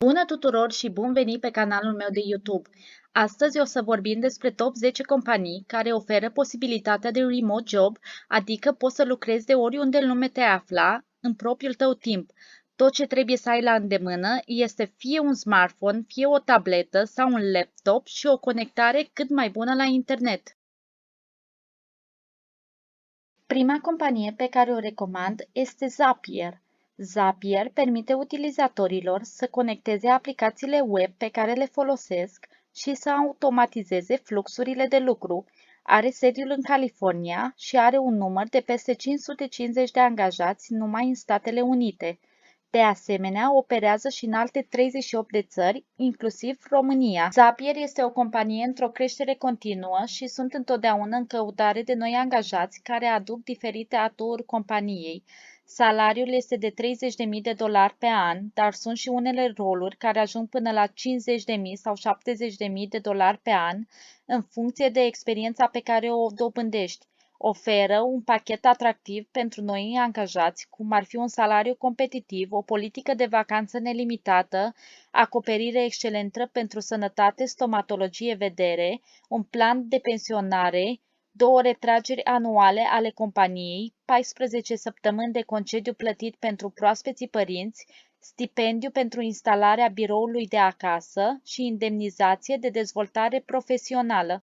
Bună tuturor și bun venit pe canalul meu de YouTube! Astăzi o să vorbim despre top 10 companii care oferă posibilitatea de remote job, adică poți să lucrezi de oriunde în lume te afla, în propriul tău timp. Tot ce trebuie să ai la îndemână este fie un smartphone, fie o tabletă sau un laptop și o conectare cât mai bună la internet. Prima companie pe care o recomand este Zapier. Zapier permite utilizatorilor să conecteze aplicațiile web pe care le folosesc și să automatizeze fluxurile de lucru. Are sediul în California și are un număr de peste 550 de angajați numai în Statele Unite. De asemenea, operează și în alte 38 de țări, inclusiv România. Zapier este o companie într-o creștere continuă și sunt întotdeauna în căutare de noi angajați care aduc diferite aturi companiei. Salariul este de $30.000 pe an, dar sunt și unele roluri care ajung până la $50.000 sau $70.000 pe an, în funcție de experiența pe care o dobândești. Oferă un pachet atractiv pentru noi angajați, cum ar fi un salariu competitiv, o politică de vacanță nelimitată, acoperire excelentă pentru sănătate, stomatologie, vedere, un plan de pensionare, 2 retrageri anuale ale companiei, 14 săptămâni de concediu plătit pentru proaspeții părinți, stipendiu pentru instalarea biroului de acasă și indemnizație de dezvoltare profesională.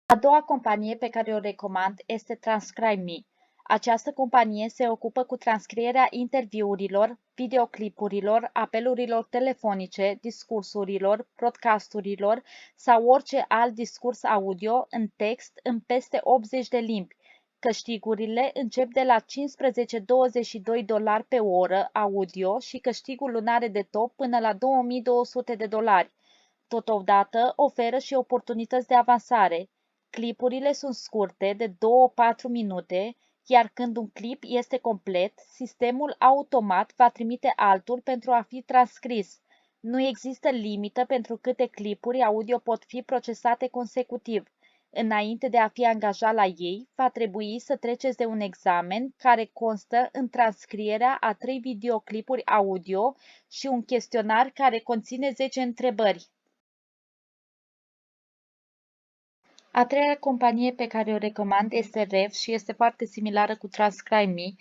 A doua companie pe care o recomand este TranscribeMe. Această companie se ocupă cu transcrierea interviurilor, videoclipurilor, apelurilor telefonice, discursurilor, podcasturilor sau orice alt discurs audio în text în peste 80 de limbi. Câștigurile încep de la $15-22 pe oră audio și câștigul lunare de top până la $2200. Totodată oferă și oportunități de avansare. Clipurile sunt scurte, de 2-4 minute, iar când un clip este complet, sistemul automat va trimite altul pentru a fi transcris. Nu există limită pentru câte clipuri audio pot fi procesate consecutiv. Înainte de a fi angajat la ei, va trebui să treceți de un examen care constă în transcrierea a 3 videoclipuri audio și un chestionar care conține 10 întrebări. A treia companie pe care o recomand este Rev și este foarte similară cu TranscribeMe.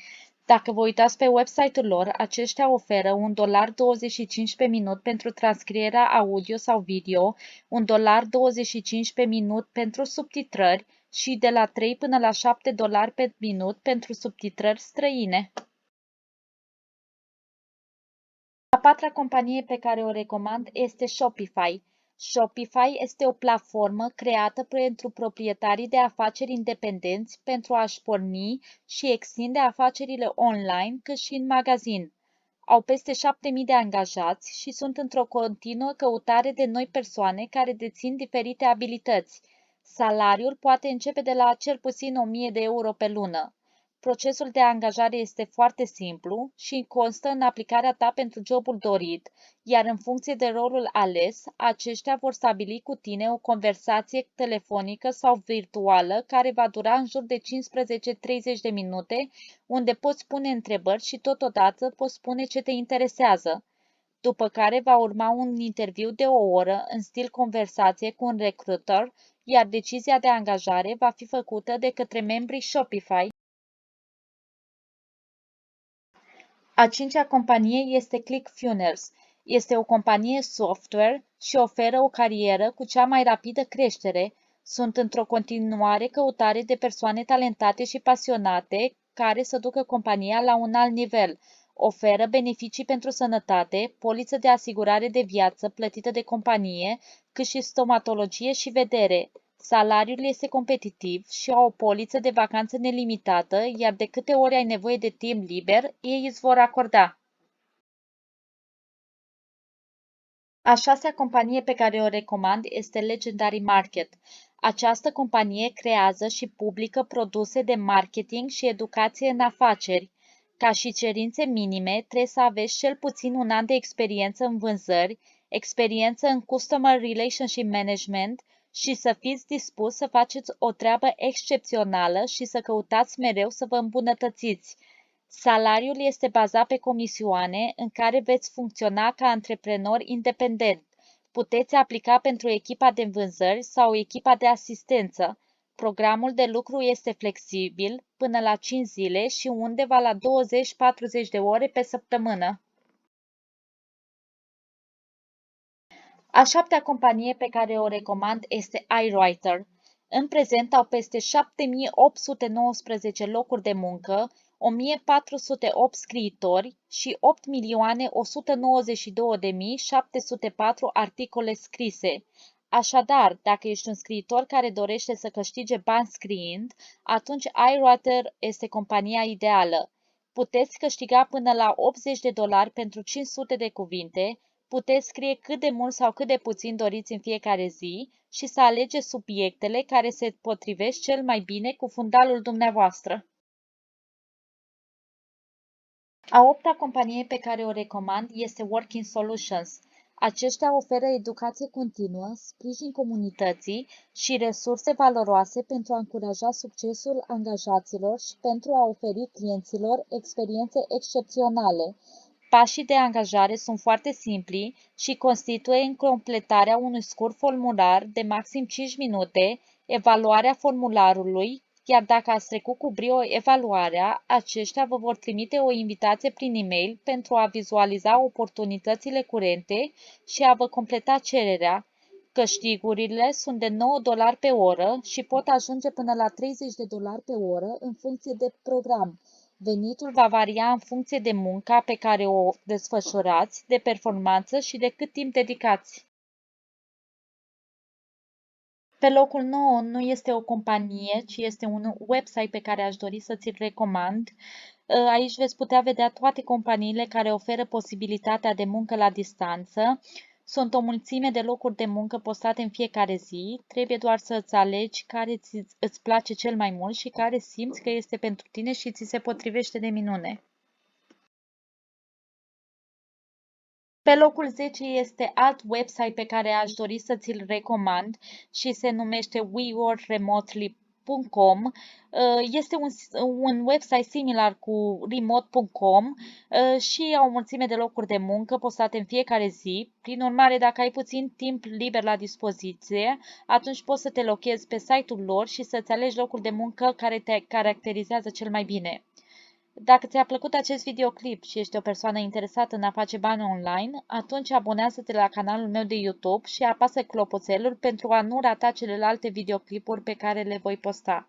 Dacă vă uitați pe website-ul lor, aceștia oferă $1,25 pe minut pentru transcrierea audio sau video, $1,25 pe minut pentru subtitrări și de la 3 până la $7 pe minut pentru subtitrări străine. A patra companie pe care o recomand este Shopify. Shopify este o platformă creată pentru proprietarii de afaceri independenți pentru a-și porni și extinde afacerile online cât și în magazin. Au peste 7.000 de angajați și sunt într-o continuă căutare de noi persoane care dețin diferite abilități. Salariul poate începe de la cel puțin 1.000 de euro pe lună. Procesul de angajare este foarte simplu și constă în aplicarea ta pentru jobul dorit, iar în funcție de rolul ales, aceștia vor stabili cu tine o conversație telefonică sau virtuală care va dura în jur de 15-30 de minute, unde poți pune întrebări și totodată poți spune ce te interesează. După care va urma un interviu de o oră în stil conversație cu un recruiter, iar decizia de angajare va fi făcută de către membrii Shopify. A cincea companie este ClickFunnels. Este o companie software și oferă o carieră cu cea mai rapidă creștere. Sunt într-o continuare căutare de persoane talentate și pasionate care să ducă compania la un alt nivel. Oferă beneficii pentru sănătate, poliță de asigurare de viață plătită de companie, cât și stomatologie și vedere. Salariul este competitiv și au o poliță de vacanță nelimitată, iar de câte ori ai nevoie de timp liber, ei îți vor acorda. A șasea companie pe care o recomand este Legendary Market. Această companie creează și publică produse de marketing și educație în afaceri. Ca și cerințe minime, trebuie să aveți cel puțin un an de experiență în vânzări, experiență în Customer Relationship Management și să fiți dispus să faceți o treabă excepțională și să căutați mereu să vă îmbunătățiți. Salariul este bazat pe comisioane în care veți funcționa ca antreprenor independent. Puteți aplica pentru echipa de vânzări sau echipa de asistență. Programul de lucru este flexibil până la 5 zile și undeva la 20-40 de ore pe săptămână. A șaptea companie pe care o recomand este iWriter. În prezent au peste 7819 locuri de muncă, 1408 scriitori și 8.192.704 articole scrise. Așadar, dacă ești un scriitor care dorește să câștige bani scriind, atunci iWriter este compania ideală. Puteți câștiga până la $80 pentru 500 de cuvinte, puteți scrie cât de mult sau cât de puțin doriți în fiecare zi și să alegeți subiectele care se potrivesc cel mai bine cu fundalul dumneavoastră. A opta companie pe care o recomand este Working Solutions. Aceștia oferă educație continuă, sprijin comunității și resurse valoroase pentru a încuraja succesul angajaților și pentru a oferi clienților experiențe excepționale. Pașii de angajare sunt foarte simpli și constituie completarea unui scurt formular de maxim 5 minute, evaluarea formularului, iar dacă ați trecut cu brio evaluarea, aceștia vă vor trimite o invitație prin e-mail pentru a vizualiza oportunitățile curente și a vă completa cererea. Câștigurile sunt de $9 pe oră și pot ajunge până la $30 pe oră în funcție de program. Venitul va varia în funcție de munca pe care o desfășurați, de performanță și de cât timp dedicați. Pe locul 9 nu este o companie, ci este un website pe care aș dori să ți-l recomand. Aici veți putea vedea toate companiile care oferă posibilitatea de muncă la distanță. Sunt o mulțime de locuri de muncă postate în fiecare zi. Trebuie doar să îți alegi care îți place cel mai mult și care simți că este pentru tine și ți se potrivește de minune. Pe locul 10 este alt website pe care aș dori să ți-l recomand și se numește weworkremotely.com. Este un website similar cu remote.com și au o mulțime de locuri de muncă postate în fiecare zi. Prin urmare, dacă ai puțin timp liber la dispoziție, atunci poți să te lochezi pe site-ul lor și să-ți alegi locul de muncă care te caracterizează cel mai bine. Dacă ți-a plăcut acest videoclip și ești o persoană interesată în a face bani online, atunci abonează-te la canalul meu de YouTube și apasă clopoțelul pentru a nu rata celelalte videoclipuri pe care le voi posta.